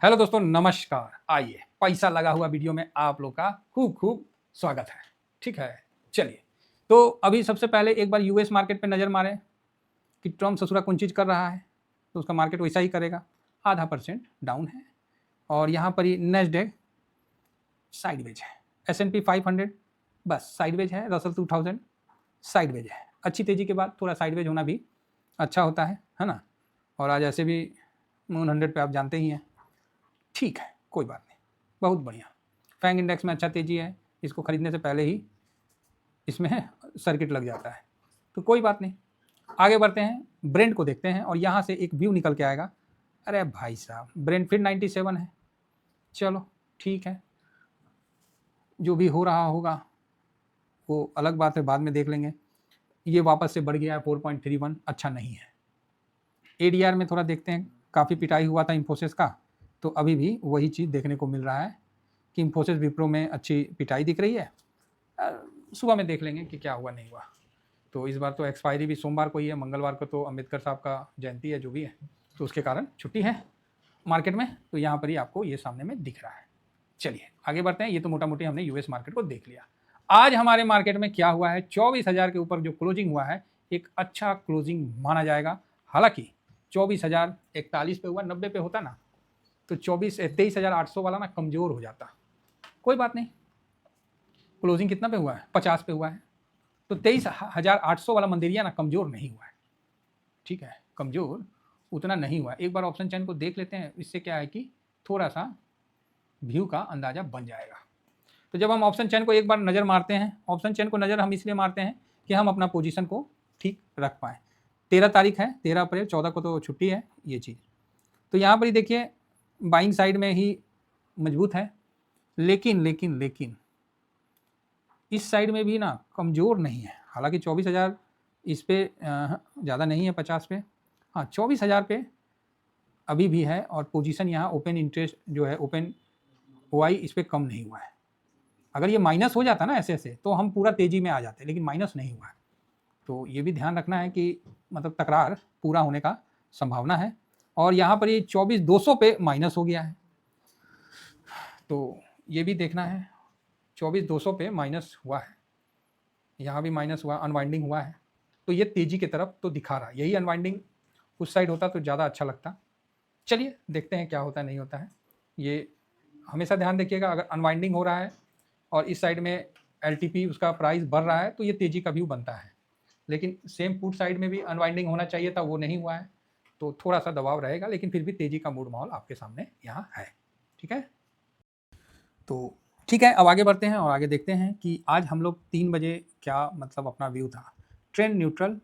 Hello दोस्तों, नमस्कार। आइए, पैसा लगा हुआ वीडियो में आप लोग का खूब खूब स्वागत है। ठीक है, चलिए। तो अभी सबसे पहले एक बार यूएस मार्केट पे नज़र मारें कि ट्रम्प ससुरा कौन चीज़ कर रहा है, तो उसका मार्केट वैसा ही करेगा। 0.5% डाउन है और यहाँ पर ही नेस्डेक साइडवेज है, S&P 500 बस साइडवेज है, रसल 2000 साइडवेज है। अच्छी तेज़ी के बाद थोड़ा साइडवेज होना भी अच्छा होता है ना। और आज ऐसे भी मून 100 पे आप जानते ही हैं। ठीक है, कोई बात नहीं, बहुत बढ़िया। फैंग इंडेक्स में अच्छा तेज़ी है, इसको खरीदने से पहले ही इसमें सर्किट लग जाता है, तो कोई बात नहीं। आगे बढ़ते हैं, ब्रेंट को देखते हैं और यहाँ से एक व्यू निकल के आएगा। अरे भाई साहब, ब्रेंट फिर 97 है। चलो ठीक है, जो भी हो रहा होगा वो अलग बात है, बाद में देख लेंगे। ये वापस से बढ़ गया है 4.31, अच्छा नहीं है। एडीआर में थोड़ा देखते हैं, काफ़ी पिटाई हुआ था इंफोसिस का, तो अभी भी वही चीज़ देखने को मिल रहा है कि इंफोसिस विप्रो में अच्छी पिटाई दिख रही है। सुबह में देख लेंगे कि क्या हुआ नहीं हुआ। तो इस बार तो एक्सपायरी भी सोमवार को ही है, मंगलवार को तो अम्बेडकर साहब का जयंती है, जो भी है, तो उसके कारण छुट्टी है मार्केट में। तो यहाँ पर ही आपको ये सामने में दिख रहा है। चलिए आगे बढ़ते हैं। ये तो मोटा मोटी हमने यूएस मार्केट को देख लिया। आज हमारे मार्केट में क्या हुआ है, 24,000 के ऊपर जो क्लोजिंग हुआ है, एक अच्छा क्लोजिंग माना जाएगा। हालांकि 24,041 पे हुआ, 90 पे होता ना तो 23,800 वाला ना कमज़ोर हो जाता। कोई बात नहीं, क्लोजिंग कितना पे हुआ है, 50 पे हुआ है, तो 23,800 वाला मंदिरिया ना कमज़ोर नहीं हुआ है। ठीक है, कमज़ोर उतना नहीं हुआ। एक बार ऑप्शन चैन को देख लेते हैं, इससे क्या है कि थोड़ा सा व्यू का अंदाज़ा बन जाएगा। तो जब हम ऑप्शन चैन को एक बार नज़र मारते हैं, ऑप्शन चैन को नज़र हम इसलिए मारते हैं कि हम अपना पोजीशन को ठीक रख पाएँ। 13 तारीख है, 13 अप्रैल, 14 को तो छुट्टी है ये चीज़। तो यहाँ पर ही देखिए बाइंग साइड में ही मजबूत है, लेकिन इस साइड में भी ना कमज़ोर नहीं है। हालांकि 24,000 इस पे ज़्यादा नहीं है, 50 पे, हाँ 24,000 पे अभी भी है। और पोजीशन यहाँ ओपन इंटरेस्ट जो है, ओपन ओआई इस पर कम नहीं हुआ है। अगर ये माइनस हो जाता ना ऐसे तो हम पूरा तेज़ी में आ जाते, लेकिन माइनस नहीं हुआ है। तो ये भी ध्यान रखना है कि मतलब तकरार पूरा होने का संभावना है। और यहाँ पर ये 24,200 पे माइनस हो गया है, तो ये भी देखना है। 24,200 पे माइनस हुआ है, यहाँ भी माइनस हुआ, अनवाइंडिंग हुआ है, तो ये तेज़ी की तरफ तो दिखा रहा है। यही अनवाइंडिंग उस साइड होता तो ज़्यादा अच्छा लगता। चलिए देखते हैं क्या होता है नहीं होता है। ये हमेशा ध्यान रखिएगा, अगर अनवाइंडिंग हो रहा है और इस साइड में एलटीपी उसका प्राइस बढ़ रहा है तो ये तेज़ी का व्यू बनता है। लेकिन सेम पुट साइड में भी अनवाइंडिंग होना चाहिए था, वो नहीं हुआ है, तो थोड़ा सा दबाव रहेगा, लेकिन फिर भी तेज़ी का मूड माहौल आपके सामने यहाँ है। ठीक है, तो ठीक है, अब आगे बढ़ते हैं और आगे देखते हैं कि आज हम लोग 3 बजे क्या मतलब अपना व्यू था। ट्रेंड न्यूट्रल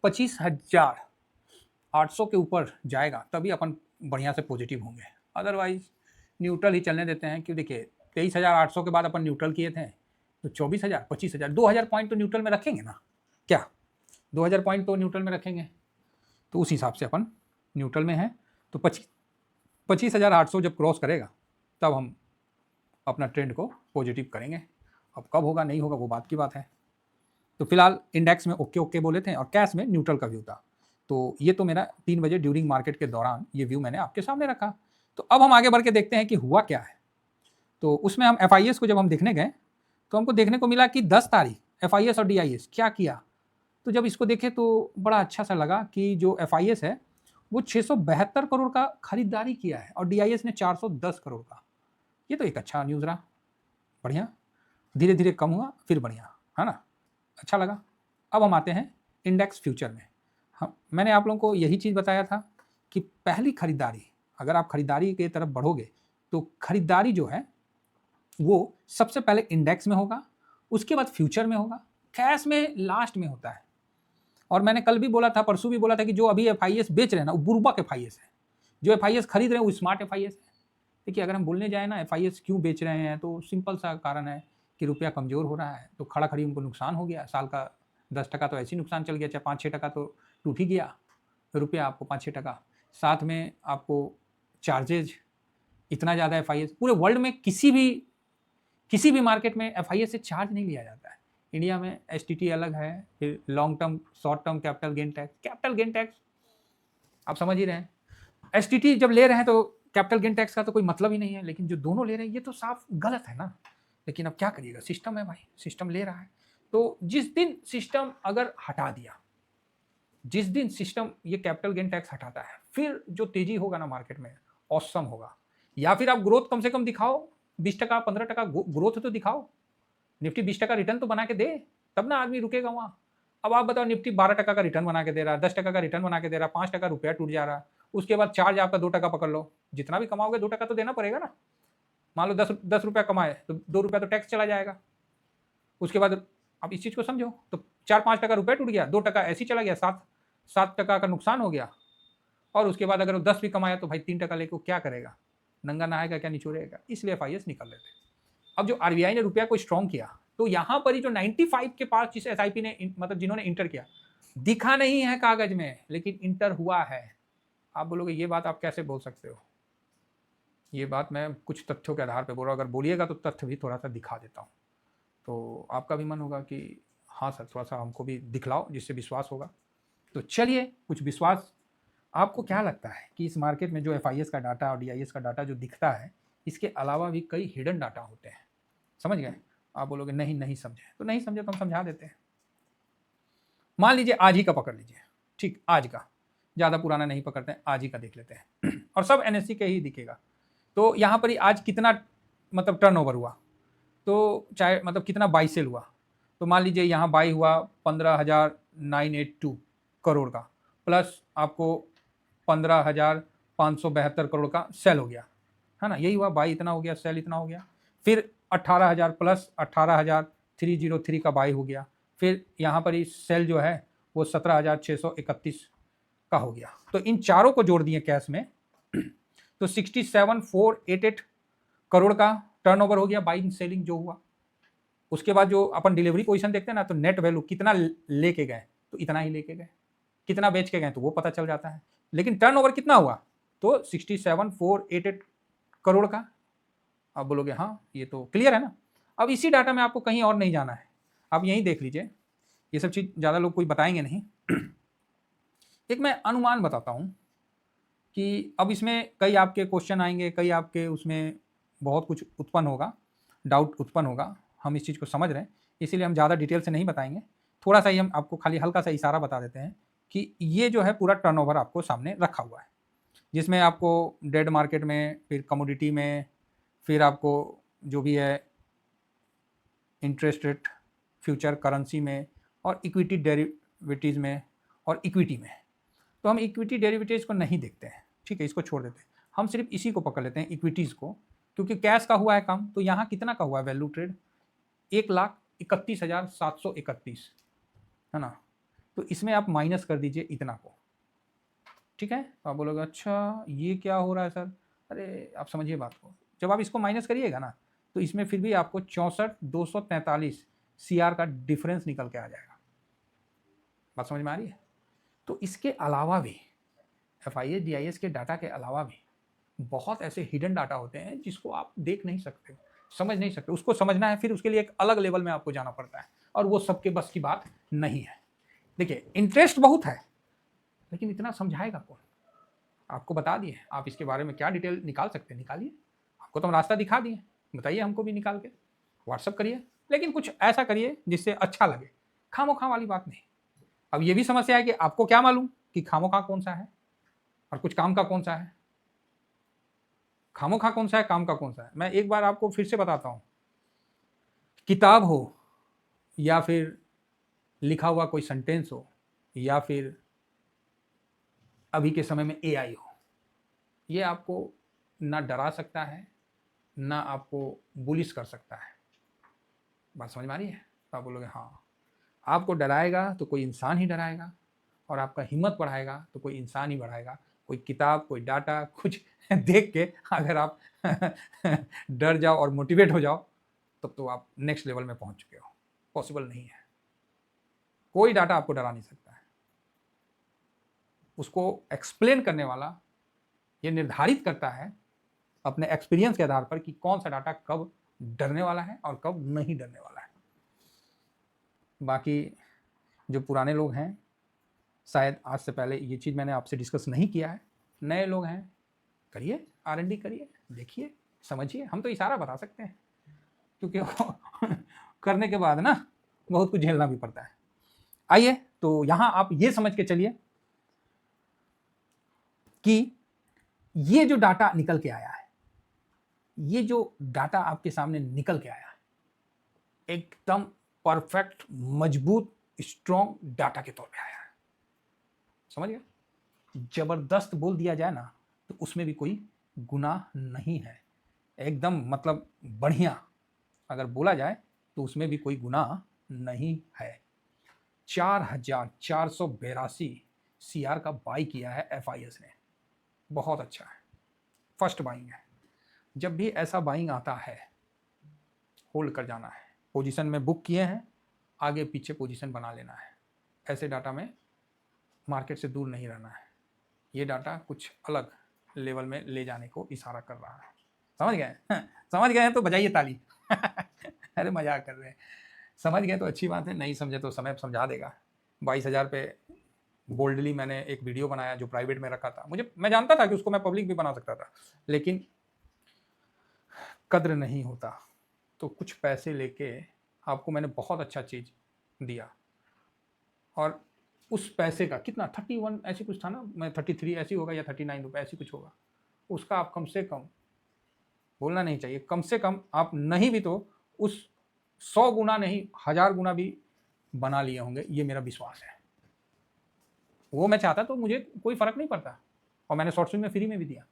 25,800 के ऊपर जाएगा तभी अपन बढ़िया से पॉजिटिव होंगे, अदरवाइज न्यूट्रल ही चलने देते हैं। क्यों, देखिए 23,800 के बाद अपन न्यूट्रल किए थे, तो 24,000, 25,000, 2,000 पॉइंट तो न्यूट्रल में रखेंगे ना, क्या 2,000 पॉइंट तो न्यूट्रल में रखेंगे, तो उस हिसाब से अपन न्यूट्रल में हैं। तो 25,800 जब क्रॉस करेगा तब हम अपना ट्रेंड को पॉजिटिव करेंगे। अब कब होगा नहीं होगा वो बात की बात है। तो फिलहाल इंडेक्स में ओके ओके बोले थे और कैश में न्यूट्रल का व्यू था। तो ये तो मेरा 3 बजे ड्यूरिंग मार्केट के दौरान ये व्यू मैंने आपके सामने रखा। तो अब हम आगे बढ़ के देखते हैं कि हुआ क्या है। तो उसमें हम FIS को जब हम देखने गए तो हमको देखने को मिला कि 10 तारीख FIS और DIS क्या किया। तो जब इसको देखे तो बड़ा अच्छा सा लगा कि जो FIS है वो 672 करोड़ का खरीदारी किया है और DIS ने 410 करोड़ का। ये तो एक अच्छा न्यूज़ रहा, बढ़िया। धीरे धीरे कम हुआ फिर बढ़िया, है ना, अच्छा लगा। अब हम आते हैं इंडेक्स फ्यूचर में। हम मैंने आप लोगों को यही चीज़ बताया था कि पहली खरीदारी, अगर आप खरीदारी की तरफ बढ़ोगे तो खरीदारी जो है वो सबसे पहले इंडेक्स में होगा, उसके बाद फ्यूचर में होगा, कैश में लास्ट में होता है। और मैंने कल भी बोला था, परसों भी बोला था कि जो अभी FIS बेच रहे हैं ना वो बुर्बक FIS है, जो FIS खरीद रहे हैं वो स्मार्ट FIS है। देखिए अगर हम बोलने जाए ना FIS क्यों बेच रहे हैं, तो सिंपल सा कारण है कि रुपया कमज़ोर हो रहा है, तो खड़ा खड़ी उनको नुकसान हो गया। साल का 10% तो ऐसे ही नुकसान चल गया, चाहे 5-6% तो टूट ही गया रुपया आपको, 5-6%। साथ में आपको चार्जेज इतना ज़्यादा FIS, पूरे वर्ल्ड में किसी भी मार्केट में FIS से चार्ज नहीं लिया जाता है। इंडिया में STT अलग है, फिर long term short term capital gain tax आप समझ ही रहे हैं। STT जब ले रहे हैं तो कैपिटल गेन टैक्स का तो कोई मतलब ही नहीं है, लेकिन जो दोनों ले रहे हैं ये तो साफ गलत है ना। लेकिन अब क्या करिएगा, सिस्टम है भाई, सिस्टम ले रहा है। तो जिस दिन सिस्टम अगर हटा दिया, जिस दिन सिस्टम ये कैपिटल गेन टैक्स हटाता है, फिर जो तेजी होगा ना मार्केट में, ऑसम होगा। या फिर आप ग्रोथ कम से कम दिखाओ, 20% 15% ग्रोथ तो दिखाओ, निफ्टी 20% रिटर्न तो बना के दे, तब ना आदमी रुकेगा वहां। अब आप बताओ, निफ्टी 12% का रिटर्न बना के दे रहा है, 10% का रिटर्न बना के दे रहा है, 5% रुपया टूट जा रहा है, उसके बाद चार्ज आपका 2% पकड़ लो, जितना भी कमाओगे 2% तो देना पड़ेगा ना। मान लो 10 रुपया कमाए तो 2 रुपया तो टैक्स चला जाएगा। उसके बाद आप इस चीज को समझो, तो 4-5% रुपया टूट गया, 2% ऐसे ही चला गया, 7% का नुकसान हो गया। और उसके बाद अगर वो 10 भी कमाया तो भाई 3% लेके क्या करेगा, नंगा नहाएगा क्या, निचोड़ेगा। इसलिए FIS निकल रहे थे। अब जो RBI ने रुपया को स्ट्रॉन्ग किया, तो यहां पर ही जो 95 के पास जिस SIP ने मतलब जिन्होंने इंटर किया, दिखा नहीं है कागज में, लेकिन इंटर हुआ है। आप बोलोगे ये बात आप कैसे बोल सकते हो, ये बात मैं कुछ तथ्यों के आधार पर बोल रहा हूँ। अगर बोलिएगा तो तथ्य भी थोड़ा सा दिखा देता हूँ, तो आपका भी मन होगा कि हाँ सर थोड़ा सा हमको भी दिखलाओ, जिससे विश्वास होगा। तो चलिए, कुछ विश्वास। आपको क्या लगता है कि इस मार्केट में जो FIS का डाटा और DIS का डाटा जो दिखता है, इसके अलावा भी कई हिडन डाटा होते हैं, समझ गए। आप बोलोगे नहीं नहीं समझे, तो नहीं समझे तो हम समझा देते हैं। मान लीजिए आज ही का पकड़ लीजिए, ठीक, आज का, ज़्यादा पुराना नहीं पकड़ते हैं, आज ही का देख लेते हैं और सब NSE के ही दिखेगा। तो यहाँ पर ही आज कितना मतलब टर्नओवर हुआ, तो चाहे मतलब कितना बाई सेल हुआ, तो मान लीजिए यहाँ बाई हुआ 15,982 करोड़ का, प्लस आपको 15,572 करोड़ का सेल हो गया, है ना, यही हुआ, बाई इतना हो गया, सेल इतना हो गया। फिर 18,000 प्लस 18,303 का बाई हो गया, फिर यहाँ पर ही सेल जो है वो 17,631 का हो गया। तो इन चारों को जोड़ दिए कैश में तो 67,488 करोड़ का टर्नओवर हो गया, बाइंग सेलिंग जो हुआ। उसके बाद जो अपन डिलीवरी पोजीशन देखते हैं ना, तो नेट वैल्यू कितना लेके गए, तो इतना ही लेके गए, कितना बेच के गए तो वो पता चल जाता है। लेकिन टर्नओवर कितना हुआ, तो 67,488 करोड़ का। आप बोलोगे हाँ ये तो क्लियर है ना। अब इसी डाटा में आपको कहीं और नहीं जाना है, आप यहीं देख लीजिए, ये सब चीज़ ज़्यादा लोग कोई बताएंगे नहीं एक मैं अनुमान बताता हूँ कि अब इसमें कई आपके क्वेश्चन आएंगे, कई आपके उसमें बहुत कुछ उत्पन्न होगा, डाउट उत्पन्न होगा। हम इस चीज़ को समझ रहे हैं, इसीलिए हम ज़्यादा डिटेल से नहीं बताएंगे, थोड़ा सा ही हम आपको खाली हल्का सा इशारा बता देते हैं कि ये जो है पूरा टर्नओवर आपको सामने रखा हुआ है, जिसमें आपको डेट मार्केट में, फिर कमोडिटी में, फिर आपको जो भी है इंटरेस्ट रेट फ्यूचर करेंसी में, और इक्विटी डेरिवेटिव्स में, और इक्विटी में। तो हम इक्विटी डेरिवेटिव्स को नहीं देखते हैं, ठीक है, इसको छोड़ देते हैं, हम सिर्फ इसी को पकड़ लेते हैं, इक्विटीज़ को, क्योंकि कैश का हुआ है कम। तो यहाँ कितना का हुआ है वैल्यू ट्रेड, 1,31,731, है ना। तो इसमें आप माइनस कर दीजिए इतना को, ठीक है। तो आप बोलोगे अच्छा ये क्या हो रहा है सर, अरे आप समझिए बात को, जब आप इसको माइनस करिएगा ना, तो इसमें फिर भी आपको 64,243 CR का डिफरेंस निकल के आ जाएगा। बात समझ में आ रही है। तो इसके अलावा भी FIS DIS के डाटा के अलावा भी बहुत ऐसे हिडन डाटा होते हैं जिसको आप देख नहीं सकते, समझ नहीं सकते। उसको समझना है फिर उसके लिए एक अलग लेवल में आपको जाना पड़ता है, और वो सबके बस की बात नहीं है। देखिए इंटरेस्ट बहुत है, लेकिन इतना समझाएगा कौन। आपको बता दिए, आप इसके बारे में क्या डिटेल निकाल सकते हैं निकालिए, आपको तो हम रास्ता दिखा दिए, बताइए हमको भी निकाल के व्हाट्सअप करिए, लेकिन कुछ ऐसा करिए जिससे अच्छा लगे, खामोखा वाली बात नहीं। अब ये भी समस्या है कि आपको क्या मालूम कि खामोखा कौन सा है और कुछ काम का कौन सा है, खामोखा कौन सा है, काम का कौन सा है। मैं एक बार आपको फिर से बताता हूं, किताब हो या फिर लिखा हुआ कोई सेंटेंस हो, या फिर अभी के समय में AI हो, ये आपको ना डरा सकता है ना आपको बुलिश कर सकता है। बात समझ में आ रही है। तो आप बोलोगे हाँ, आपको डराएगा तो कोई इंसान ही डराएगा, और आपका हिम्मत बढ़ाएगा तो कोई इंसान ही बढ़ाएगा। कोई किताब, कोई डाटा, कुछ देख के अगर आप डर जाओ और मोटिवेट हो जाओ, तब तो आप नेक्स्ट लेवल में पहुंच चुके हो। पॉसिबल नहीं है, कोई डाटा आपको डरा नहीं सकता है। उसको एक्सप्लेन करने वाला ये निर्धारित करता है अपने एक्सपीरियंस के आधार पर कि कौन सा डाटा कब डरने वाला है और कब नहीं डरने वाला है। बाकी जो पुराने लोग हैं, शायद आज से पहले ये चीज़ मैंने आपसे डिस्कस नहीं किया है, नए लोग हैं, करिए, R&D करिए, देखिए, समझिए। हम तो इशारा बता सकते हैं, क्योंकि करने के बाद ना बहुत कुछ झेलना भी पड़ता है। आइए, तो यहां आप ये समझ के चलिए कि ये जो डाटा निकल के आया है, ये जो डाटा आपके सामने निकल के आया है, एकदम परफेक्ट, मजबूत, स्ट्रॉन्ग डाटा के तौर पे आया है। समझ गए? जबरदस्त बोल दिया जाए ना तो उसमें भी कोई गुनाह नहीं है, एकदम मतलब बढ़िया अगर बोला जाए तो उसमें भी कोई गुनाह नहीं है। 4,482 CR का बाई किया है FIS ने, बहुत अच्छा है, फर्स्ट बाइंग है। जब भी ऐसा बाइंग आता है, होल्ड कर जाना है, पोजीशन में बुक किए हैं, आगे पीछे पोजीशन बना लेना है। ऐसे डाटा में मार्केट से दूर नहीं रहना है। ये डाटा कुछ अलग लेवल में ले जाने को इशारा कर रहा है। समझ गए? समझ गए हैं तो बजाइए ताली। अरे मजाक कर रहे हैं। समझ गए तो अच्छी बात है, नहीं समझे तो समय समझा देगा। 22,000 पे बोल्डली मैंने एक वीडियो बनाया जो प्राइवेट में रखा था। मैं जानता था कि उसको मैं पब्लिक भी बना सकता था, लेकिन कद्र नहीं होता। तो कुछ पैसे लेके आपको मैंने बहुत अच्छा चीज़ दिया, और उस पैसे का कितना 31 ऐसी कुछ था ना, मैं 33 ऐसी होगा या 39 रुपये ऐसी कुछ होगा, उसका आप कम से कम, बोलना नहीं चाहिए, कम से कम आप नहीं भी तो उस 100 गुना नहीं 1000 गुना भी बना लिए होंगे, ये मेरा विश्वास है। वो मैं चाहता तो मुझे कोई फर्क नहीं पड़ता, और मैंने शॉर्ट स्विंग में फ्री में भी दिया,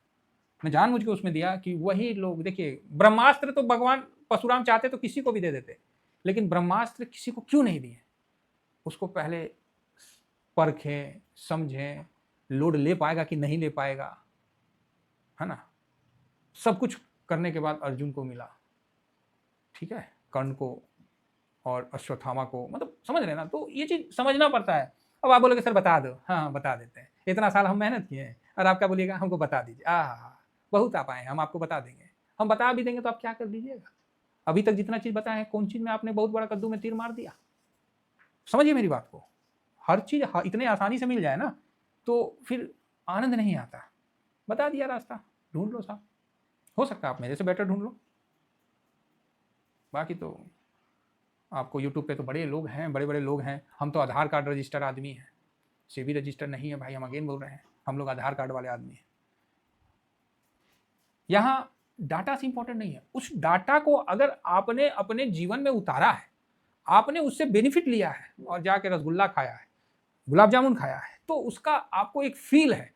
मैं जानबूझ के उसमें दिया कि वही लोग, देखिए ब्रह्मास्त्र तो भगवान परशुराम चाहते तो किसी को भी दे देते, लेकिन ब्रह्मास्त्र किसी को क्यों नहीं दिए? उसको पहले परखें, समझें, लोड ले पाएगा कि नहीं ले पाएगा, है ना। सब कुछ करने के बाद अर्जुन को मिला, ठीक है, कर्ण को और अश्वत्थामा को, मतलब समझ रहे ना। तो ये चीज समझना पड़ता है। अब आप बोलोगे सर बता दो, हाँ बता देते हैं, इतना साल हम मेहनत किए हैं, और आप क्या बोलिएगा, हमको बता दीजिए। बहुत आप आए हैं, हम आपको बता देंगे। हम बता भी देंगे तो आप क्या कर दीजिएगा? अभी तक जितना चीज बताया है, कौन चीज में आपने बहुत बड़ा कद्दू में तीर मार दिया? समझिए मेरी बात को। हर चीज इतने आसानी से मिल जाए ना तो फिर आनंद नहीं आता। बता दिया रास्ता, ढूंढ लो साहब। हो सकता है आप मेरे से बेटर ढूंढ लो, बाकी तो आपको यूट्यूब पे तो बड़े लोग हैं, बड़े बड़े लोग हैं। हम तो आधार कार्ड रजिस्टर आदमी हैं, सेबी रजिस्टर नहीं है भाई। हम अगेन बोल रहे हैं, हम लोग आधार कार्ड वाले आदमी हैं। यहाँ डाटा से इंपॉर्टेंट नहीं है, उस डाटा को अगर आपने अपने जीवन में उतारा है, आपने उससे बेनिफिट लिया है, और जाके रसगुल्ला खाया है, गुलाब जामुन खाया है, तो उसका आपको एक फील है।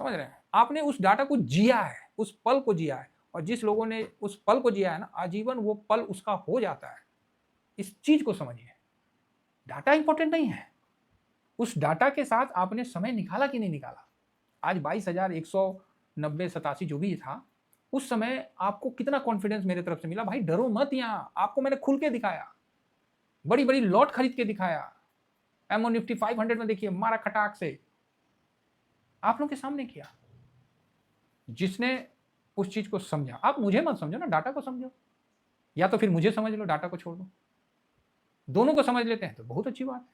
समझ रहे हैं? आपने उस डाटा को जिया है, उस पल को जिया है, और जिस लोगों ने उस पल को जिया है ना, आजीवन वो पल उसका हो जाता है। इस चीज को समझिए, डाटा इंपॉर्टेंट नहीं है, उस डाटा के साथ आपने समय निकाला कि नहीं निकाला। आज 22,190-87 जो भी था, उस समय आपको कितना कॉन्फिडेंस मेरे तरफ से मिला। भाई डरो मत, यहां आपको मैंने खुल के दिखाया, बड़ी बड़ी लॉट खरीद के दिखाया। एमओ निफ्टी 500 में देखिए, मारा खटाक से, आप लोगों के सामने किया। जिसने उस चीज को समझा, आप मुझे मत समझो ना, डाटा को समझो, या तो फिर मुझे समझ लो, डाटा को छोड़ दो। दोनों को समझ लेते हैं तो बहुत अच्छी बात है।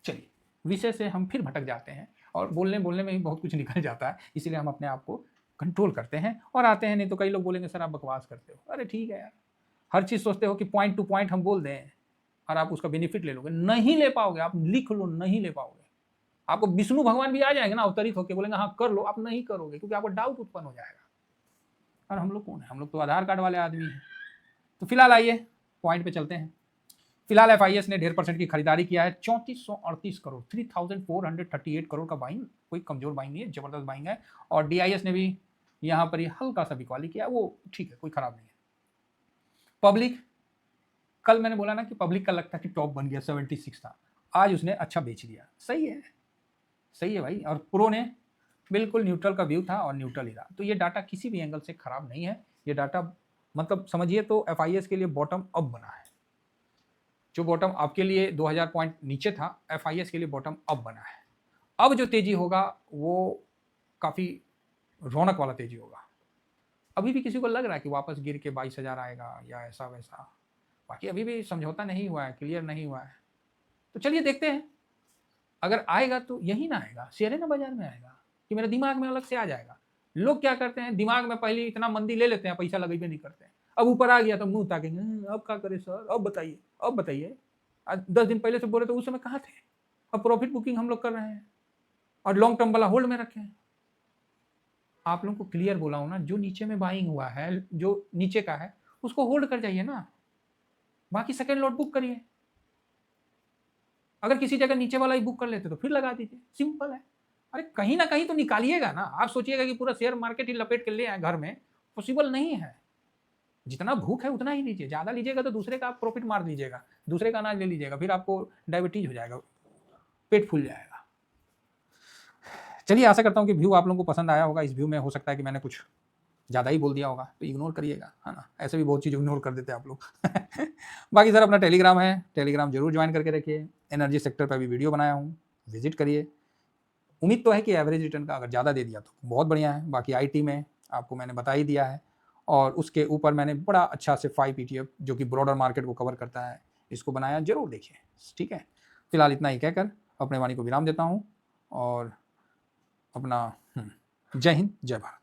चलिए, विषय से हम फिर भटक जाते हैं, और बोलने बोलने में ही बहुत कुछ निकल जाता है, इसीलिए हम अपने आप को कंट्रोल करते हैं और आते हैं। नहीं तो कई लोग बोलेंगे सर आप बकवास करते हो। अरे ठीक है यार, हर चीज़ सोचते हो कि पॉइंट टू पॉइंट हम बोल दें और आप उसका बेनिफिट ले लोगे, नहीं ले पाओगे। आप लिख लो, नहीं ले पाओगे। आपको विष्णु भगवान भी आ जाएंगे ना अवतरित होकर, बोलेंगे हाँ कर लो, आप नहीं करोगे, क्योंकि आपको डाउट उत्पन्न हो जाएगा। और हम लोग कौन है? हम लोग तो आधार कार्ड वाले आदमी हैं। तो फिलहाल आइए पॉइंट पे चलते हैं। फिलहाल FIS ने 1.5% की खरीदारी किया है, 3438 करोड़, 3438 करोड़ का बाइंग, कोई कमजोर बाइंग नहीं है, जबरदस्त बाइंग है। और DIS ने भी यहाँ पर हल्का सा बिकवाली किया, वो ठीक है, कोई खराब नहीं है। पब्लिक, कल मैंने बोला ना कि पब्लिक का लगता कि टॉप बन गया, 76 था, आज उसने अच्छा बेच दिया। सही है, सही है भाई। और प्रो ने बिल्कुल न्यूट्रल का व्यू था और न्यूट्रल ही रहा। तो ये डाटा किसी भी एंगल से खराब नहीं है। ये डाटा मतलब समझिए तो FIS के लिए बॉटम अप बना है। जो बॉटम आपके लिए 2000 पॉइंट नीचे था, FIS के लिए बॉटम अप बना है। अब जो तेजी होगा वो काफ़ी रौनक वाला तेजी होगा। अभी भी किसी को लग रहा है कि वापस गिर के 22,000 आएगा या ऐसा वैसा, बाकी अभी भी समझौता नहीं हुआ है, क्लियर नहीं हुआ है। तो चलिए देखते हैं, अगर आएगा तो यही ना आएगा, शेयर है ना बाजार में आएगा। कि मेरे दिमाग में अलग से आ जाएगा। लोग क्या करते हैं, दिमाग में पहले इतना मंदी ले लेते हैं, पैसा लगेबे नहीं करते हैं। अब ऊपर आ गया तो मुंह ताकेंगे, अब क्या करे सर, अब बताइए, अब बताइए। आज 10 दिन पहले से बोले तो उस समय कहाँ थे? अब प्रॉफिट बुकिंग हम लोग कर रहे हैं और लॉन्ग टर्म वाला होल्ड में रखे हैं। आप लोगों को क्लियर बोला हूं ना, जो नीचे में बाइंग हुआ है, जो नीचे का है उसको होल्ड कर जाइए ना, बाकी सेकेंड लॉट बुक करिए। अगर किसी जगह नीचे वाला ही बुक कर लेते तो फिर लगा दीजिए, सिंपल है। अरे कहीं ना कहीं तो निकालिएगा ना। आप सोचिएगा कि पूरा शेयर मार्केट ही लपेट के ले आए घर में, पॉसिबल नहीं है। जितना भूख है उतना ही लीजिए, ज्यादा लीजिएगा तो दूसरे का आप प्रॉफिट मार लीजिएगा, दूसरे का अनाज ले लीजिएगा, फिर आपको डायबिटीज हो जाएगा, पेट फूल जाएगा। चलिए, आशा करता हूँ कि व्यू आप लोगों को पसंद आया होगा। इस व्यू में हो सकता है कि मैंने कुछ ज़्यादा ही बोल दिया होगा, तो इग्नोर करिएगा, है ना। ऐसे भी बहुत चीज़ इग्नोर कर देते हैं आप लोग। बाकी सर अपना टेलीग्राम है, टेलीग्राम जरूर ज्वाइन करके रखिए। एनर्जी सेक्टर पर भी वीडियो बनाया हूँ, विजिट करिए। उम्मीद तो है कि एवरेज रिटर्न का अगर ज़्यादा दे दिया तो बहुत बढ़िया है। बाकी आईटी में आपको मैंने बता ही दिया है, और उसके ऊपर मैंने बड़ा अच्छा से 5 ETF जो कि ब्रॉडर मार्केट को कवर करता है, इसको बनाया, जरूर देखिए। ठीक है, फिलहाल इतना ही कहकर अपने वाणी को विराम देता हूँ और अपना जय हिंद, जय भारत।